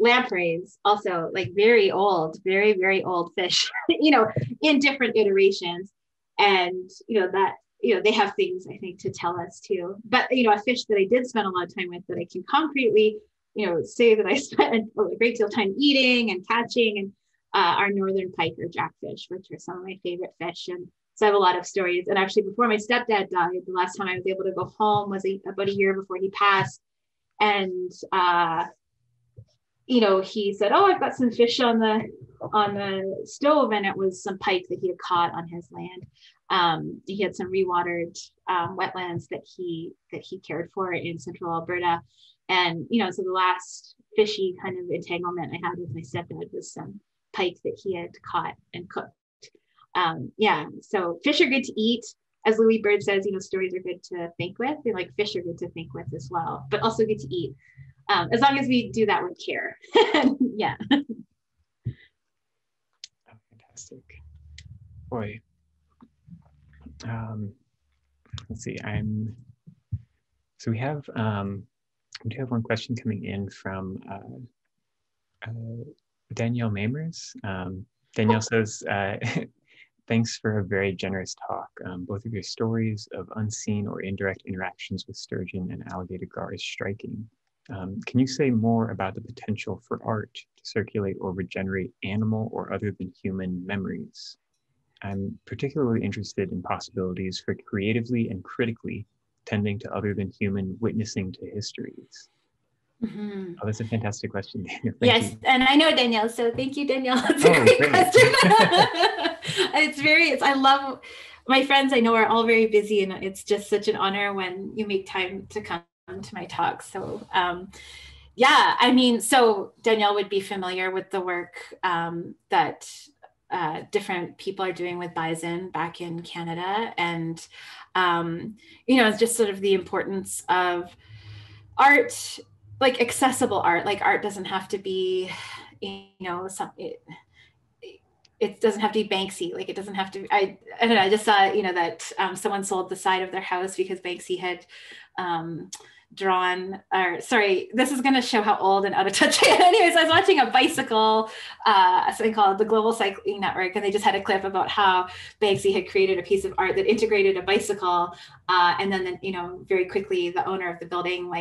lampreys, also, like, very old, very, very old fish, in different iterations. And they have things, I think, to tell us too. But a fish that I did spend a lot of time with, that I can concretely say that I spent a great deal of time eating and catching, and our northern pike, or jackfish, which are some of my favorite fish. And so I have a lot of stories. And actually, before my stepdad died, the last time I was able to go home was about a year before he passed. And he said, "Oh, I've got some fish on the stove," and it was some pike that he had caught on his land. He had some rewatered wetlands that he cared for in central Alberta. And so the last fishy kind of entanglement I had with my stepdad was some pike that he had caught and cooked. So fish are good to eat. As Louis Bird says, stories are good to think with. They're like, fish are good to think with as well, but also good to eat, as long as we do that with care. Yeah.
Oh, fantastic. Boy. Let's see. So we do have one question coming in from Danielle Mamers. Danielle says, thanks for a very generous talk. Both of your stories of unseen or indirect interactions with sturgeon and alligator gar is striking. Can you say more about the potential for art to circulate or regenerate animal or other than human memories? I'm particularly interested in possibilities for creatively and critically tending to other than human witnessing to histories.
Mm-hmm.
Oh, that's a fantastic question, Daniel. Thank
Yes,
you.
and I know Danielle, so thank you, Danielle. That's a great question. I love my friends. I know are all very busy, and it's just such an honor when you make time to come to my talk. So, yeah, I mean, so Danielle would be familiar with the work that different people are doing with bison back in Canada, and it's just sort of the importance of art, like accessible art. Like art doesn't have to be, it doesn't have to be Banksy. Like it doesn't have to. I don't know. I just saw that someone sold the side of their house because Banksy had drawn. Or sorry, this is going to show how old and out of touch I am. Anyways, I was watching a bicycle, something called the Global Cycling Network, and they just had a clip about how Banksy had created a piece of art that integrated a bicycle, and then very quickly the owner of the building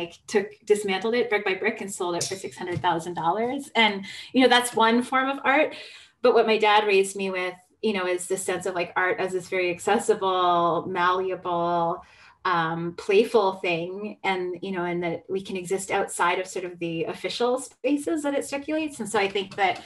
dismantled it brick by brick and sold it for $600,000. And that's one form of art. But what my dad raised me with, is this sense of like art as this very accessible, malleable, playful thing, and and that we can exist outside of sort of the official spaces that it circulates. And so I think that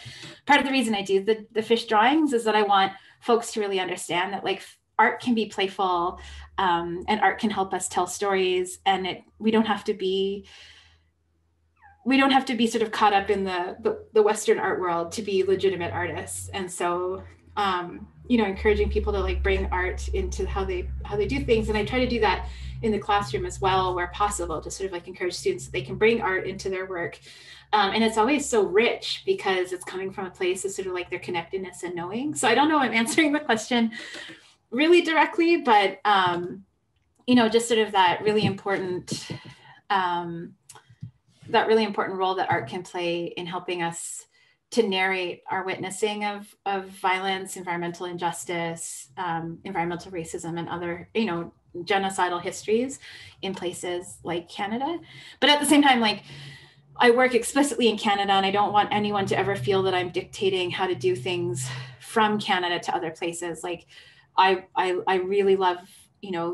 part of the reason I do the fish drawings is that I want folks to really understand that like art can be playful, and art can help us tell stories, and we don't have to be sort of caught up in the Western art world to be legitimate artists. And so, encouraging people to like bring art into how they do things. And I try to do that in the classroom as well, where possible, to sort of like encourage students that they can bring art into their work. And it's always so rich because it's coming from a place of sort of like their connectedness and knowing. So I don't know if I'm answering the question really directly, but, just sort of that really important, role that art can play in helping us to narrate our witnessing of violence, environmental injustice, environmental racism, and other, genocidal histories in places like Canada. But at the same time, like I work explicitly in Canada, and I don't want anyone to ever feel that I'm dictating how to do things from Canada to other places. Like I really love,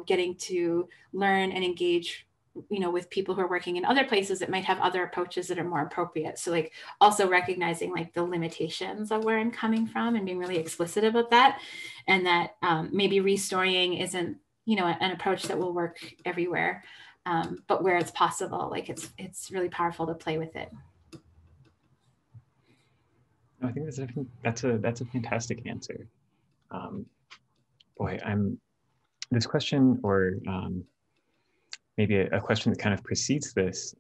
getting to learn and engage with people who are working in other places that might have other approaches that are more appropriate. So like also recognizing like the limitations of where I'm coming from and being really explicit about that. And that maybe restoring isn't, an approach that will work everywhere, but where it's possible, like it's really powerful to play with it.
I think that's a fantastic answer. Boy, this question, or maybe a question that kind of precedes this,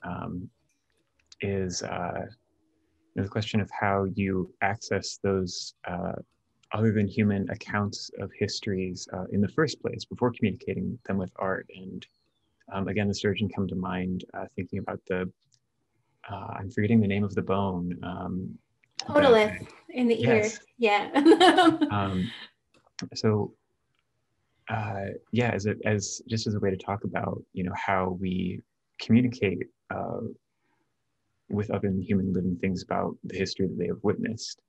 is the question of how you access those other than human accounts of histories in the first place before communicating them with art. And again, the Sturgeon come to mind thinking about I'm forgetting the name of the bone.
Otolith in the ear.
Yes.
Yeah.
So as just as a way to talk about how we communicate with other than human living things about the history that they have witnessed.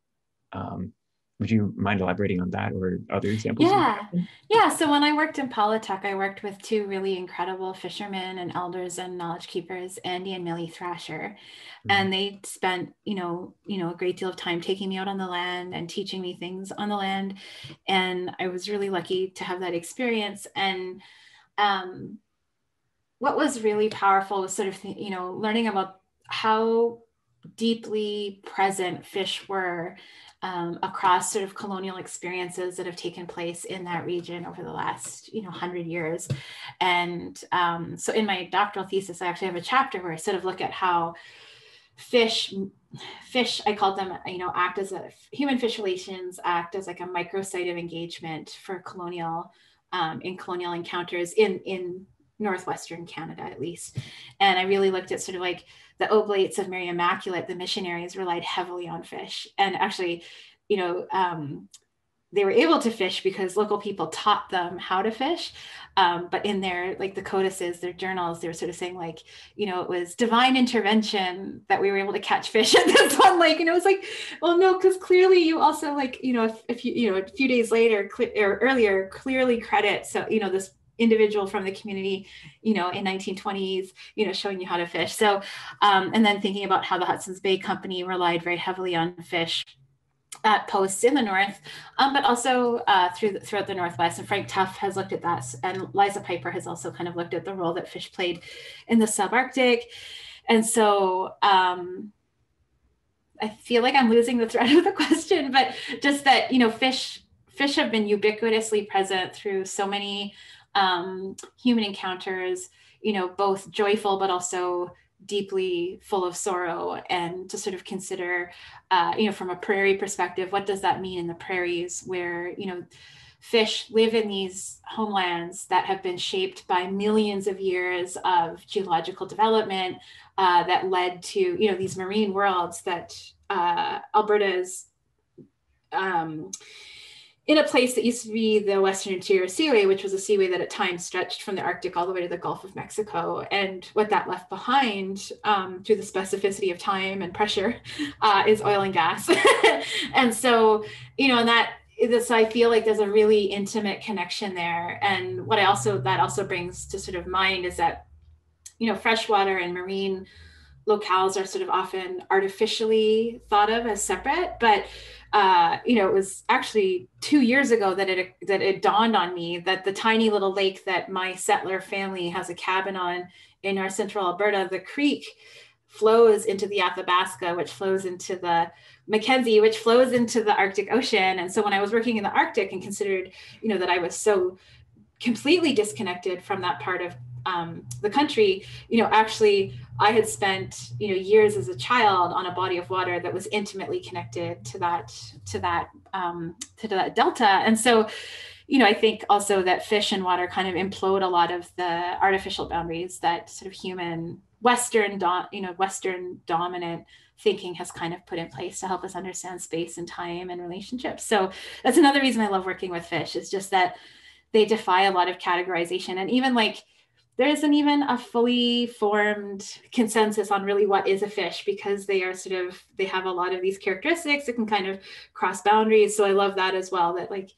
Would you mind elaborating on that or other examples?
Yeah. So when I worked in Polituck, I worked with two really incredible fishermen and elders and knowledge keepers, Andy and Millie Thrasher. Mm-hmm. And they spent, a great deal of time taking me out on the land and teaching me things on the land. And I was really lucky to have that experience. And what was really powerful was sort of, learning about how deeply present fish were across sort of colonial experiences that have taken place in that region over the last 100 years. And so in my doctoral thesis, I actually have a chapter where I sort of look at how fish, I called them, act as human fish relations act as like a microsite of engagement for colonial encounters in Northwestern Canada, at least. And I really looked at sort of like the Oblates of Mary Immaculate. The missionaries relied heavily on fish. And actually, they were able to fish because local people taught them how to fish. But in their, like the codices, their journals, they were sort of saying like, it was divine intervention that we were able to catch fish at this one lake. And it was like, well, no, because clearly you also like, if you, a few days later or earlier, clearly credit. So, this individual from the community, in 1920s, showing you how to fish. So, and then thinking about how the Hudson's Bay Company relied very heavily on fish at posts in the north, but also throughout the Northwest. And Frank Tuff has looked at that, and Liza Piper has also kind of looked at the role that fish played in the subarctic. And so I feel like I'm losing the thread of the question, but just that, fish have been ubiquitously present through so many human encounters, both joyful, but also deeply full of sorrow. And to sort of consider, from a prairie perspective, what does that mean in the prairies where, fish live in these homelands that have been shaped by millions of years of geological development that led to, these marine worlds that Alberta's in a place that used to be the Western Interior Seaway, which was a seaway that at times stretched from the Arctic all the way to the Gulf of Mexico. And what that left behind through the specificity of time and pressure is oil and gas. And so, so I feel like there's a really intimate connection there. And what that also brings to sort of mind is that, freshwater and marine locales are sort of often artificially thought of as separate, but it was actually 2 years ago that it dawned on me that the tiny little lake that my settler family has a cabin on in our central Alberta, the creek flows into the Athabasca, which flows into the Mackenzie, which flows into the Arctic Ocean. And so when I was working in the Arctic and considered, that I was so completely disconnected from that part of the country, actually I had spent, years as a child on a body of water that was intimately connected to that delta. And so, I think also that fish and water kind of implode a lot of the artificial boundaries that sort of human Western dominant thinking has kind of put in place to help us understand space and time and relationships. So that's another reason I love working with fish, is just that they defy a lot of categorization. And even like, there isn't even a fully formed consensus on really what is a fish, because they have a lot of these characteristics that can kind of cross boundaries. So I love that as well, that like,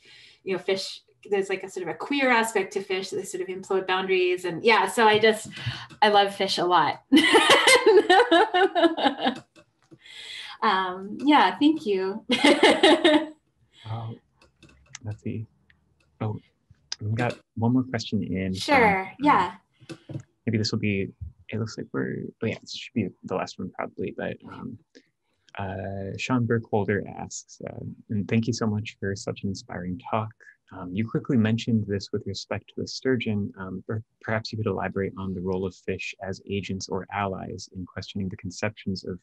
fish, there's like a sort of a queer aspect to fish, that they sort of implode boundaries. And yeah, so I love fish a lot. Yeah, thank you.
Let's see. Oh, we've got one more question in.
Sure, yeah.
Maybe this will be, it looks like this should be the last one probably, but Sean Burkholder asks, and thank you so much for such an inspiring talk. You quickly mentioned this with respect to the sturgeon, or perhaps you could elaborate on the role of fish as agents or allies in questioning the conceptions of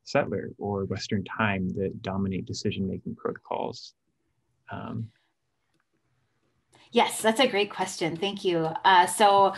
settler or Western time that dominate decision-making protocols.
Yes, that's a great question. Thank you. So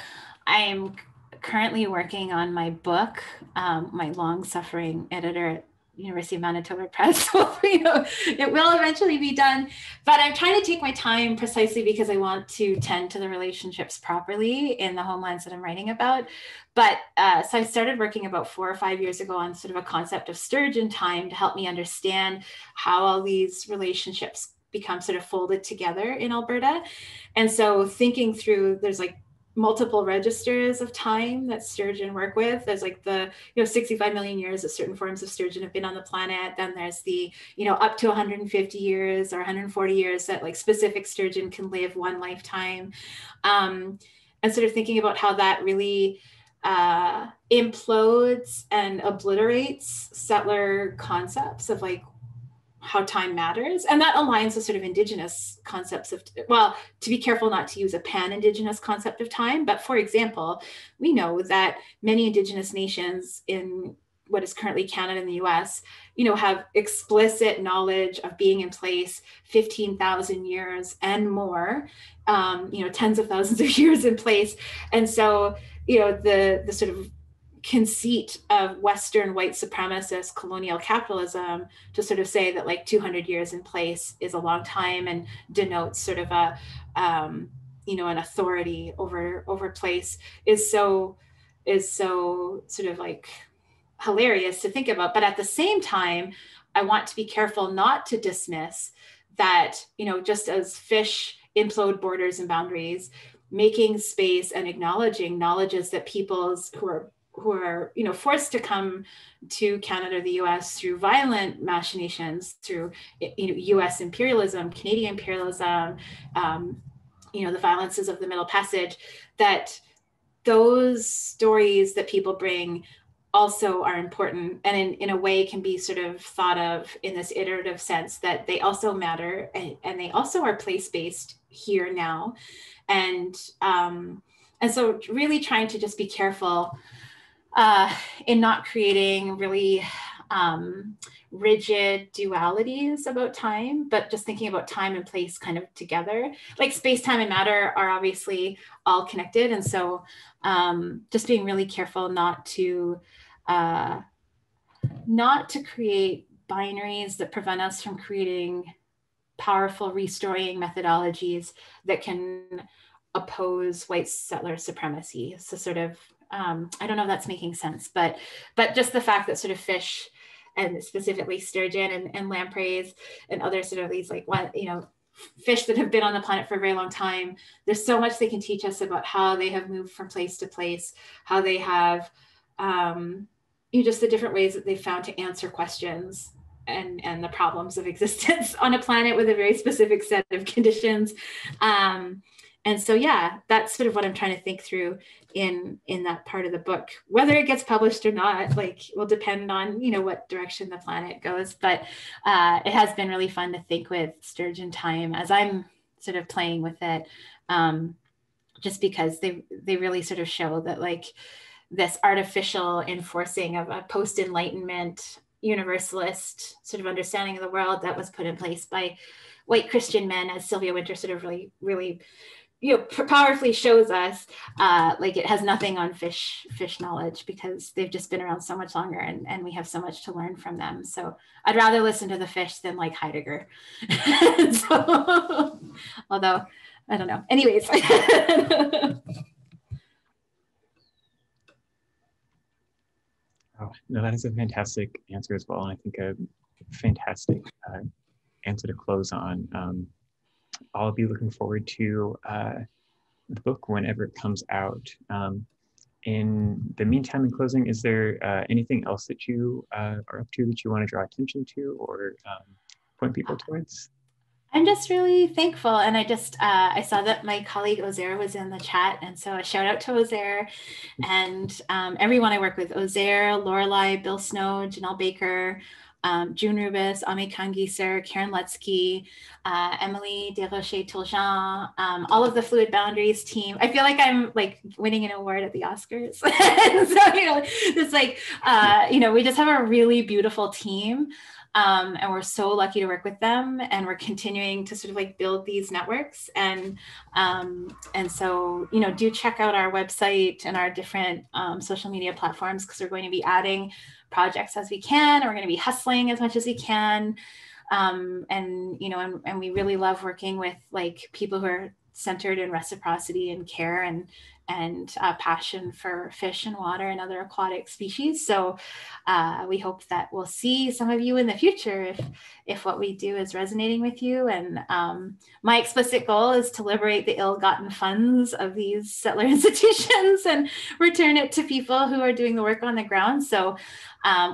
I'm currently working on my book. My long-suffering editor at University of Manitoba Press, so it will eventually be done. But I'm trying to take my time precisely because I want to tend to the relationships properly in the homelands that I'm writing about. But so I started working about 4 or 5 years ago on sort of a concept of sturgeon time to help me understand how all these relationships become sort of folded together in Alberta. And so thinking through, there's like multiple registers of time that sturgeon work with. There's like the 65 million years that certain forms of sturgeon have been on the planet. Then there's the up to 150 years or 140 years that like specific sturgeon can live one lifetime, and sort of thinking about how that really implodes and obliterates settler concepts of like how time matters. And that aligns with sort of Indigenous concepts of, well, to be careful not to use a pan-Indigenous concept of time. But for example, we know that many Indigenous nations in what is currently Canada and the US, have explicit knowledge of being in place 15,000 years and more, tens of thousands of years in place. And so, the sort of conceit of Western white supremacist colonial capitalism to sort of say that like 200 years in place is a long time and denotes sort of a, an authority over place is so sort of like hilarious to think about. But at the same time, I want to be careful not to dismiss that, just as fish implode borders and boundaries, making space and acknowledging knowledges that peoples who are forced to come to Canada or the US through violent machinations, through US imperialism, Canadian imperialism, the violences of the Middle Passage, that those stories that people bring also are important, and in a way can be sort of thought of in this iterative sense that they also matter, and they also are place-based here now. And so really trying to just be careful in not creating really rigid dualities about time, but just thinking about time and place kind of together. Like space, time, and matter are obviously all connected. And so just being really careful not to create binaries that prevent us from creating powerful restoring methodologies that can oppose white settler supremacy. So sort of, I don't know if that's making sense, but just the fact that sort of fish, and specifically sturgeon and lampreys and other sort of these fish that have been on the planet for a very long time, there's so much they can teach us about how they have moved from place to place, how they have, just the different ways that they've found to answer questions and the problems of existence on a planet with a very specific set of conditions. And so, yeah, that's sort of what I'm trying to think through in that part of the book. Whether it gets published or not, will depend on, what direction the planet goes. But it has been really fun to think with Sturgeon time as I'm sort of playing with it, just because they really sort of show that this artificial enforcing of a post-Enlightenment universalist sort of understanding of the world that was put in place by white Christian men, as Sylvia Wynter sort of really powerfully shows us, it has nothing on fish knowledge, because they've just been around so much longer, and we have so much to learn from them. So I'd rather listen to the fish than Heidegger. So, although I don't know. Anyways.
Oh, no, that is a fantastic answer as well. And I think a fantastic answer to close on. I'll be looking forward to the book whenever it comes out. In the meantime, in closing, is there anything else that you are up to that you want to draw attention to or point people towards?
I'm just really thankful. And I saw that my colleague Ozair was in the chat. And so a shout out to Ozair and everyone I work with, Ozair, Lorelei, Bill Snow, Janelle Baker, June Rubis, Ami Kangiser, Karen Lutsky, Emily Desrochers-Tuljean, all of the Fluid Boundaries team. I feel like I'm winning an award at the Oscars. So, it's we just have a really beautiful team. And we're so lucky to work with them, and we're continuing to sort of build these networks. And so, do check out our website and our different social media platforms, because we're going to be adding projects as we can, and we're going to be hustling as much as we can. And we really love working with people who are centered in reciprocity and care and passion for fish and water and other aquatic species. So we hope that we'll see some of you in the future if what we do is resonating with you. And my explicit goal is to liberate the ill-gotten funds of these settler institutions and return it to people who are doing the work on the ground. So,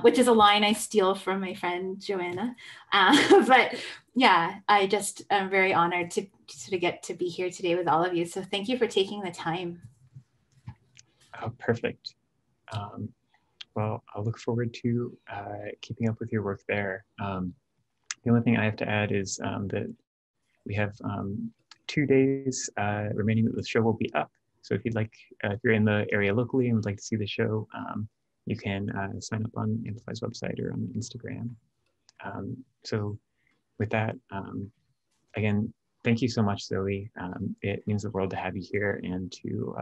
which is a line I steal from my friend Joanna. But yeah, I just am very honored to sort of get to be here today with all of you. So thank you for taking the time.
Oh, perfect. Well, I'll look forward to keeping up with your work there. The only thing I have to add is that we have 2 days remaining that the show will be up. So if you'd like, if you're in the area locally and would like to see the show, you can sign up on Amplify's website or on Instagram. So with that, again, thank you so much, Zoe. It means the world to have you here and to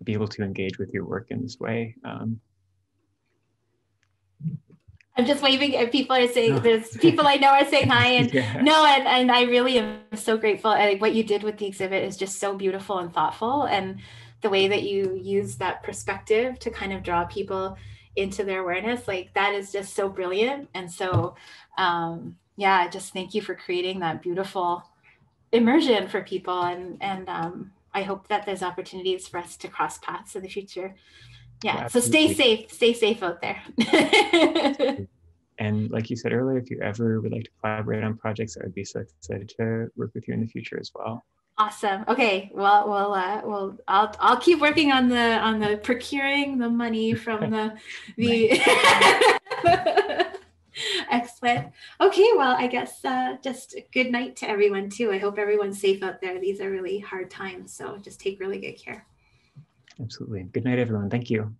be able to engage with your work in this way.
I'm just waving at people are saying, there's people I know are saying hi, and no, and I really am so grateful. What you did with the exhibit is just so beautiful and thoughtful, and the way that you use that perspective to kind of draw people into their awareness, like that is just so brilliant. And so, yeah, just thank you for creating that beautiful immersion for people, and I hope that there's opportunities for us to cross paths in the future. Yeah, so stay safe out there.
And like you said earlier, if you ever would like to collaborate on projects, I would be so excited to work with you in the future as well.
Awesome. Okay. Well, I'll keep working on the procuring the money from the excellent. Okay. Well, I guess just good night to everyone too. I hope everyone's safe out there. These are really hard times, so just take really good care.
Absolutely. Good night, everyone. Thank you.